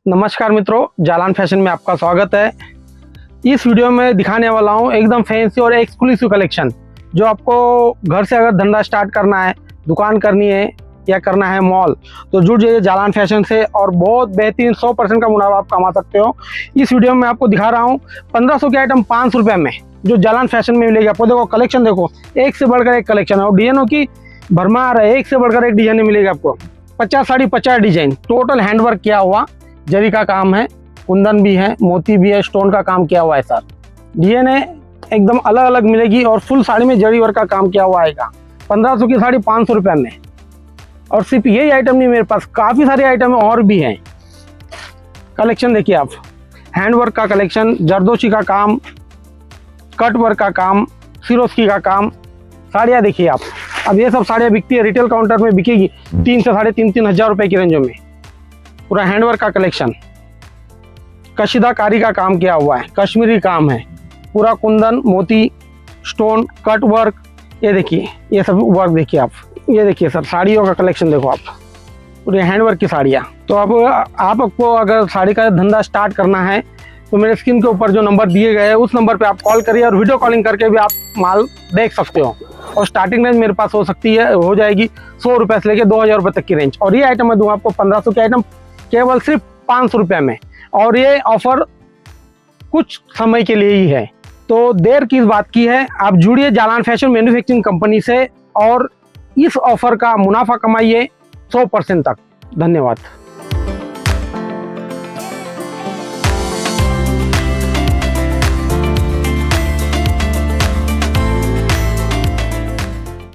नमस्कार मित्रों, जालान फैशन में आपका स्वागत है। इस वीडियो में दिखाने वाला हूँ एकदम फैंसी और एक्सक्लूसिव कलेक्शन, जो आपको घर से अगर धंधा स्टार्ट करना है, दुकान करनी है या करना है मॉल, तो जुड़ जाइए जालान फैशन से और बहुत बेहतरीन 100% का मुनाफा आप कमा सकते हो। इस वीडियो में आपको दिखा रहा हूँ 1500 की आइटम 500 रुपये में, जो जालान फैशन में मिलेगी आपको। देखो कलेक्शन, देखो एक से बढ़कर एक कलेक्शन है और डिजाइनों की भरमार है, एक से बढ़कर एक डिजाइन मिलेगी आपको। 50 साड़ी 50 डिजाइन, टोटल हैंडवर्क किया हुआ, जरी का काम है, कुंदन भी है, मोती भी है, स्टोन का काम किया हुआ है सर। डिजाइन एकदम अलग अलग मिलेगी और फुल साड़ी में जरी वर्क का काम किया हुआ आएगा। 1500 की साड़ी 500 रुपये में। और सिर्फ यही आइटम नहीं, मेरे पास काफ़ी सारे आइटम और भी हैं। कलेक्शन देखिए आप, हैंडवर्क का कलेक्शन, जरदोशी का काम, कट वर्क का काम, सिरोस्की का काम। साड़ियाँ देखिए आप, अब ये सब साड़ियाँ बिकती है रिटेल काउंटर में, बिकेगी 3 से साढ़े 3 हज़ार रुपये की रेंजों में। पूरा हैंडवर्क का कलेक्शन, कशीदाकारी का काम किया हुआ है, कश्मीरी काम है, पूरा कुंदन, मोती, स्टोन, कट वर्क। ये देखिए, ये सब वर्क देखिए आप। ये देखिए सर, साड़ियों का कलेक्शन देखो आप, पूरे हैंडवर्क की साड़ियाँ। तो अब आपको अगर साड़ी का धंधा स्टार्ट करना है तो मेरे स्क्रीन के ऊपर जो नंबर दिए गए हैं उस नंबर पे आप कॉल करिए और वीडियो कॉलिंग करके भी आप माल देख सकते हो। और स्टार्टिंग रेंज मेरे पास हो जाएगी 100 रुपये से लेकर 2000 रुपये तक की रेंज। और ये आइटम मैं दूंगा आपको 1500 की आइटम केवल सिर्फ 500 रुपये में। और ये ऑफर कुछ समय के लिए ही है, तो देर किस बात की है। आप जुड़िए जालान फैशन मैन्युफैक्चरिंग कंपनी से और इस ऑफर का मुनाफा कमाइए 100% तक। धन्यवाद।